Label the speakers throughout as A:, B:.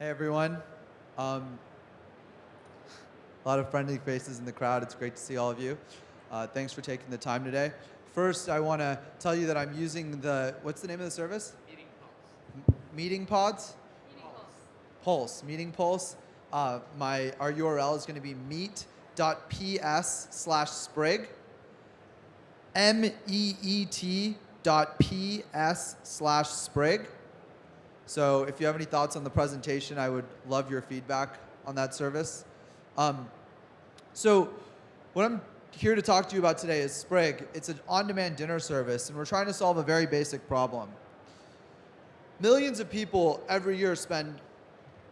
A: Hey everyone. A lot of friendly faces in the crowd. It's great to see all of you. Thanks for taking the time today. First, I want to tell you that I'm using what's the name of the service? Meeting Pods?
B: Meeting Pulse.
A: Pulse, Meeting Pulse. Our URL is going to be meet.ps/sprig. meet.ps/sprig. So if you have any thoughts on the presentation, I would love your feedback on that service. So what I'm here to talk to you about today is Sprig. It's an on-demand dinner service, and we're trying to solve a very basic problem. Millions of people every year spend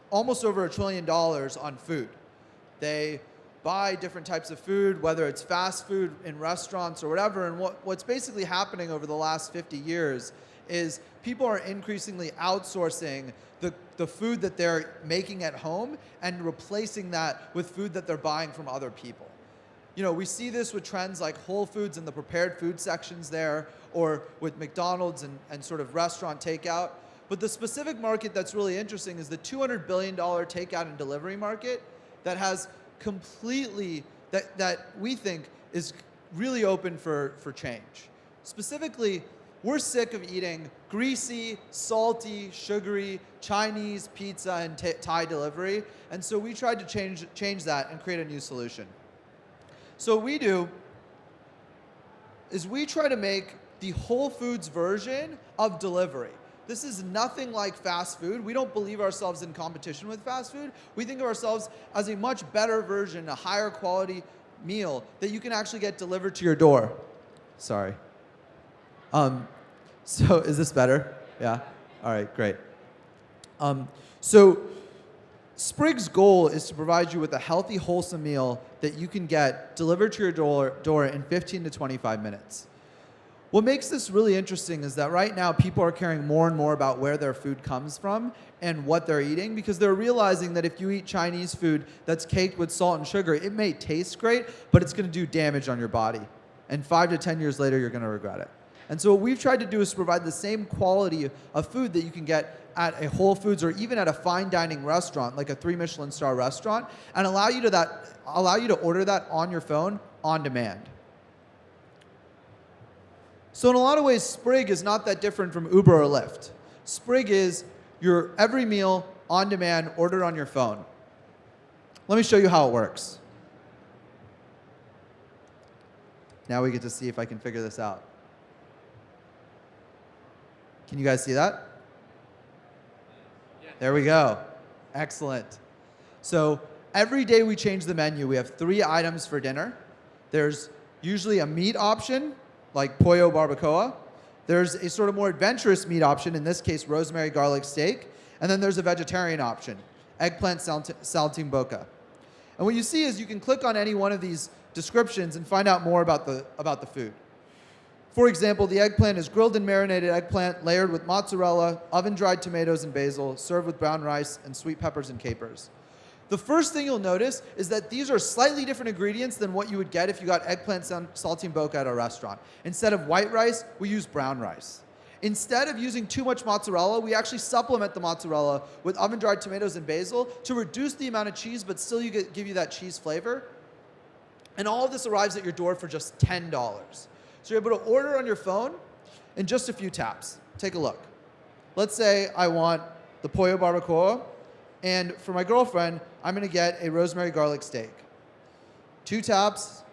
A: almost over $1 trillion on food. They buy different types of food, whether it's fast food in restaurants or whatever, and what's basically happening over the last 50 years is people are increasingly outsourcing the food that they're making at home and replacing that with food that they're buying from other people. You know, we see this with trends like Whole Foods and the prepared food sections there, or with McDonald's and sort of restaurant takeout. But the specific market that's really interesting is the $200 billion takeout and delivery market that has completely, that we think is really open for change. Specifically, we're sick of eating greasy, salty, sugary Chinese pizza and Thai delivery, and so we tried to change that and create a new solution. So what we do is we try to make the Whole Foods version of delivery. This is nothing like fast food. We don't believe ourselves in competition with fast food. We think of ourselves as a much better version, a higher quality meal that you can actually get delivered to your door. Sorry. So is this better? Yeah? All right, great. So Sprig's goal is to provide you with a healthy, wholesome meal that you can get delivered to your door in 15 to 25 minutes. What makes this really interesting is that right now people are caring more and more about where their food comes from and what they're eating, because they're realizing that if you eat Chinese food that's caked with salt and sugar, it may taste great, but it's going to do damage on your body. And 5 to 10 years later, you're going to regret it. And so what we've tried to do is provide the same quality of food that you can get at a Whole Foods or even at a fine dining restaurant, like a 3 Michelin star restaurant, and allow you to order that on your phone on demand. So in a lot of ways, Sprig is not that different from Uber or Lyft. Sprig is your every meal on demand, ordered on your phone. Let me show you how it works. Now we get to see if I can figure this out. Can you guys see that? Yeah. There we go. Excellent. So every day we change the menu. We have 3 items for dinner. There's usually a meat option, like pollo barbacoa. There's a sort of more adventurous meat option, in this case, rosemary garlic steak. And then there's a vegetarian option, eggplant saltimbocca. And what you see is you can click on any one of these descriptions and find out more about the food. For example, the eggplant is grilled and marinated eggplant layered with mozzarella, oven-dried tomatoes and basil, served with brown rice and sweet peppers and capers. The first thing you'll notice is that these are slightly different ingredients than what you would get if you got eggplant saltimbocca at a restaurant. Instead of white rice, we use brown rice. Instead of using too much mozzarella, we actually supplement the mozzarella with oven-dried tomatoes and basil to reduce the amount of cheese, but still give you that cheese flavor. And all of this arrives at your door for just $10. So you're able to order on your phone in just a few taps. Take a look. Let's say I want the pollo barbacoa, and for my girlfriend, I'm going to get a rosemary garlic steak. 2 taps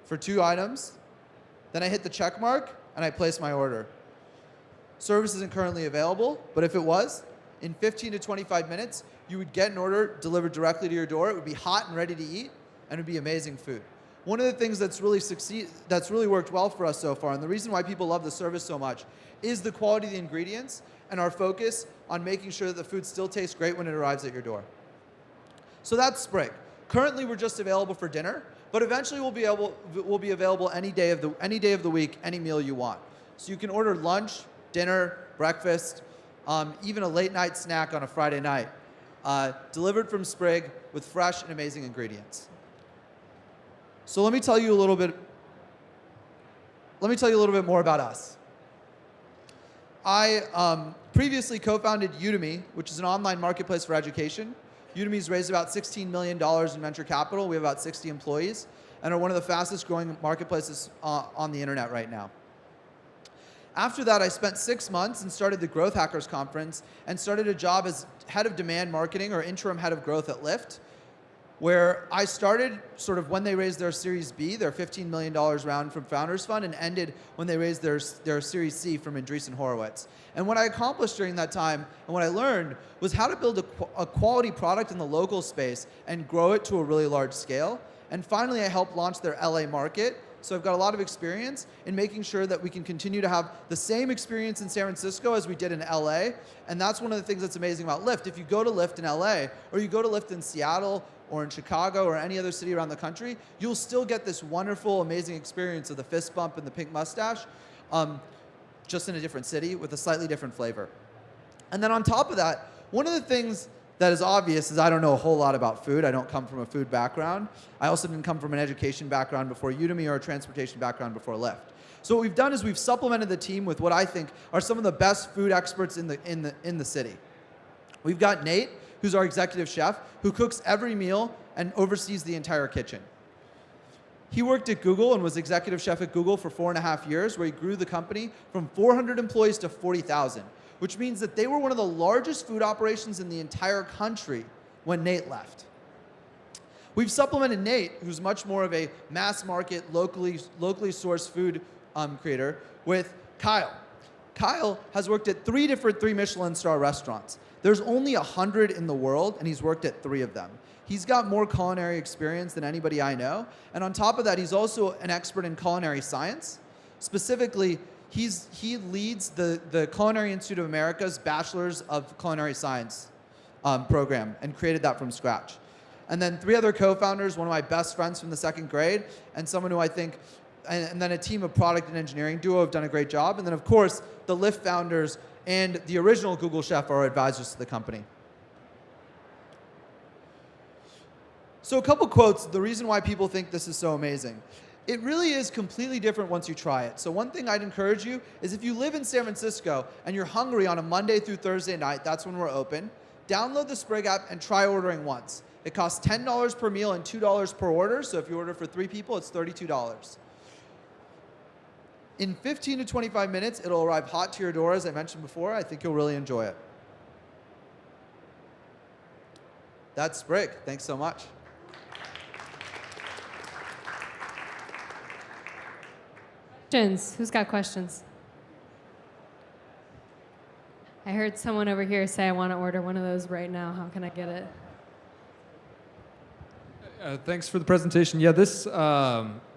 A: for 2 items. Then I hit the check mark, and I place my order. Service isn't currently available, but if it was, in 15 to 25 minutes, you would get an order delivered directly to your door. It would be hot and ready to eat, and it would be amazing food. One of the things that's really worked well for us so far, and the reason why people love the service so much, is the quality of the ingredients and our focus on making sure that the food still tastes great when it arrives at your door. So that's Sprig. Currently, we're just available for dinner, but eventually we'll be available any day of the week, any meal you want. So you can order lunch, dinner, breakfast, even a late night snack on a Friday night, delivered from Sprig with fresh and amazing ingredients. So let me tell you a little bit more about us. I previously co-founded Udemy, which is an online marketplace for education. Udemy's raised about $16 million in venture capital. We have about 60 employees and are one of the fastest growing marketplaces on the internet right now. After that, I spent 6 months and started the Growth Hackers Conference and started a job as head of demand marketing or interim head of growth at Lyft, where I started sort of when they raised their Series B, their $15 million round from Founders Fund, and ended when they raised their Series C from Andreessen Horowitz. And what I accomplished during that time and what I learned was how to build a quality product in the local space and grow it to a really large scale. And finally, I helped launch their LA market. So I've got a lot of experience in making sure that we can continue to have the same experience in San Francisco as we did in LA. And that's one of the things that's amazing about Lyft. If you go to Lyft in LA, or you go to Lyft in Seattle, or in Chicago, or any other city around the country, you'll still get this wonderful, amazing experience of the fist bump and the pink mustache, just in a different city with a slightly different flavor. And then on top of that, one of the things that is obvious is I don't know a whole lot about food. I don't come from a food background. I also didn't come from an education background before Udemy or a transportation background before Lyft. So what we've done is we've supplemented the team with what I think are some of the best food experts in the city. We've got Nate, who's our executive chef, who cooks every meal and oversees the entire kitchen. He worked at Google and was executive chef at Google for 4.5 years, where he grew the company from 400 employees to 40,000, which means that they were one of the largest food operations in the entire country when Nate left. We've supplemented Nate, who's much more of a mass market, locally sourced food creator, with Kyle. Kyle has worked at 3 different 3 Michelin star restaurants. There's only 100 in the world, and he's worked at 3 of them. He's got more culinary experience than anybody I know. And on top of that, he's also an expert in culinary science. Specifically, he leads the Culinary Institute of America's Bachelor's of Culinary Science program and created that from scratch. And then 3 other co-founders, one of my best friends from the 2nd grade, and someone who I think, and then a team of product and engineering duo have done a great job. And then, of course, the Lyft founders and the original Google chef are advisors to the company. So a couple quotes, the reason why people think this is so amazing. It really is completely different once you try it. So one thing I'd encourage you is if you live in San Francisco and you're hungry on a Monday through Thursday night, that's when we're open, download the Sprig app and try ordering once. It costs $10 per meal and $2 per order, so if you order for 3 people, it's $32. In 15 to 25 minutes, it'll arrive hot to your door, as I mentioned before. I think you'll really enjoy it. That's Sprig. Thanks so much.
B: Questions? Who's got questions? I heard someone over here say, I want to order one of those right now. How can I get it?
C: Thanks for the presentation. Yeah, this,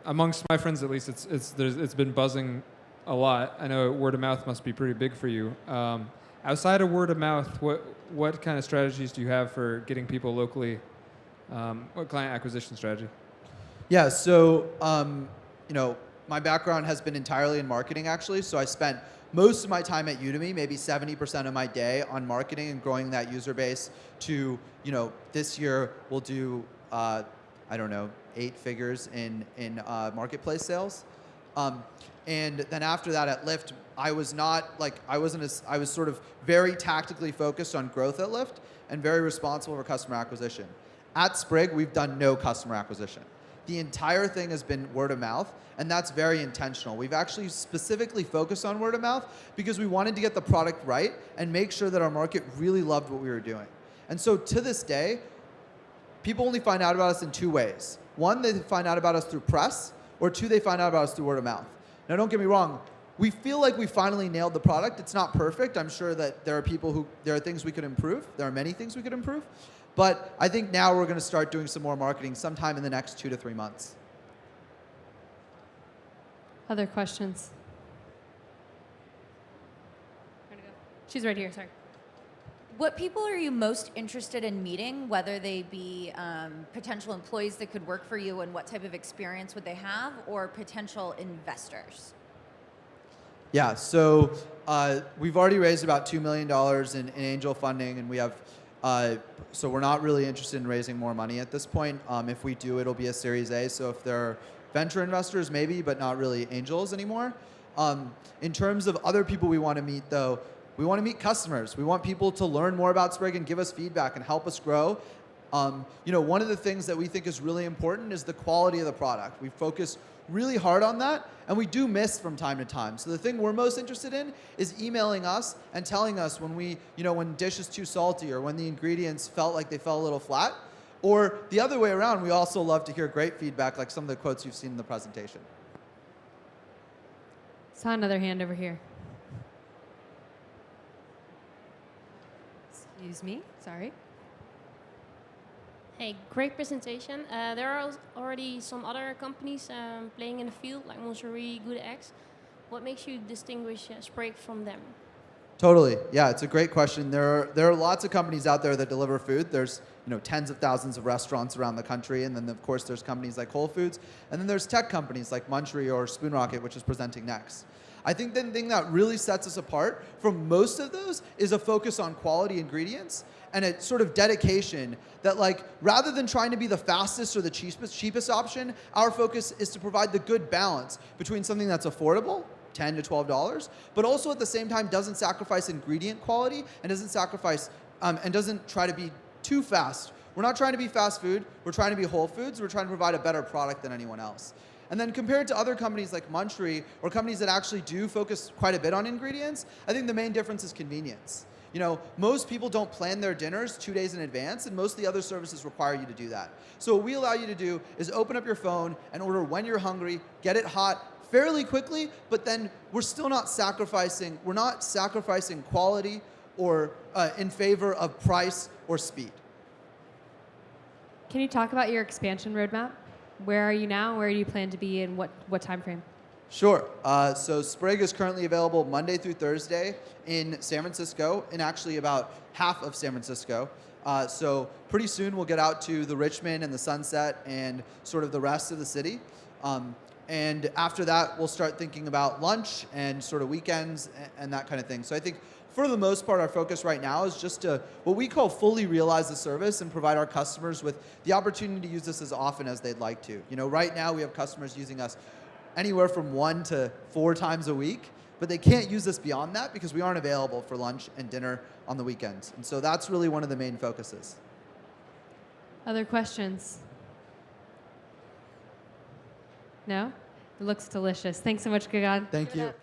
C: amongst my friends at least, it's been buzzing a lot. I know word of mouth must be pretty big for you. Outside of word of mouth, what kind of strategies do you have for getting people locally? What client acquisition strategy?
A: Yeah, so my background has been entirely in marketing, actually. So I spent most of my time at Udemy, maybe 70% of my day, on marketing and growing that user base to, this year we'll do, 8 figures in marketplace sales. And then after that at Lyft, I was sort of very tactically focused on growth at Lyft and very responsible for customer acquisition. At Sprig, we've done no customer acquisition. The entire thing has been word of mouth, and that's very intentional. We've actually specifically focused on word of mouth because we wanted to get the product right and make sure that our market really loved what we were doing. And so to this day, people only find out about us in 2 ways. 1, they find out about us through press, or 2, they find out about us through word of mouth. Now, don't get me wrong. We feel like we finally nailed the product. It's not perfect. I'm sure that there are things we could improve. There are many things we could improve. But I think now we're going to start doing some more marketing sometime in the next 2 to 3 months.
B: Other questions? She's right here, sorry.
D: What people are you most interested in meeting, whether they be potential employees that could work for you, and what type of experience would they have, or potential investors?
A: Yeah, so we've already raised about $2 million in angel funding, and we have, so we're not really interested in raising more money at this point. If we do, it'll be a Series A, so if there are venture investors, maybe, but not really angels anymore. In terms of other people we want to meet, though, We want to meet customers. We want people to learn more about Sprig and give us feedback and help us grow. One of the things that we think is really important is the quality of the product. We focus really hard on that, and we do miss from time to time. So the thing we're most interested in is emailing us and telling us when dish is too salty or when the ingredients felt like they fell a little flat. Or the other way around, we also love to hear great feedback, like some of the quotes you've seen in the presentation.
B: Saw another hand over here. Excuse me, sorry.
E: Hey, great presentation. There are already some other companies playing in the field, like Moncherie, Good Eggs. What makes you distinguish Sprig from them?
A: Totally. Yeah, it's a great question. There are lots of companies out there that deliver food. There's tens of thousands of restaurants around the country, and then of course there's companies like Whole Foods, and then there's tech companies like Munchery or Spoon Rocket, which is presenting next. I think the thing that really sets us apart from most of those is a focus on quality ingredients and a sort of dedication that, like, rather than trying to be the fastest or the cheapest option, our focus is to provide the good balance between something that's affordable, $10 to $12, but also at the same time doesn't sacrifice ingredient quality and doesn't try to be too fast. We're not trying to be fast food. We're trying to be Whole Foods. We're trying to provide a better product than anyone else. And then compared to other companies like Munchery or companies that actually do focus quite a bit on ingredients, I think the main difference is convenience. Most people don't plan their dinners 2 days in advance, and most of the other services require you to do that. So what we allow you to do is open up your phone and order when you're hungry, get it hot fairly quickly, but then we're not sacrificing quality or in favor of price or speed.
B: Can you talk about your expansion roadmap? Where are you now? Where do you plan to be in what time frame?
A: Sure. So Sprig is currently available Monday through Thursday in San Francisco, in actually about half of San Francisco. So pretty soon we'll get out to the Richmond and the Sunset and sort of the rest of the city. And after that, we'll start thinking about lunch and sort of weekends and that kind of thing. So I think for the most part, our focus right now is just to what we call fully realize the service and provide our customers with the opportunity to use this as often as they'd like to. Right now we have customers using us anywhere from 1 to 4 times a week, but they can't use this beyond that because we aren't available for lunch and dinner on the weekends. And so that's really one of the main focuses.
B: Other questions? No? It looks delicious. Thanks so much, Gagan.
A: Thank you.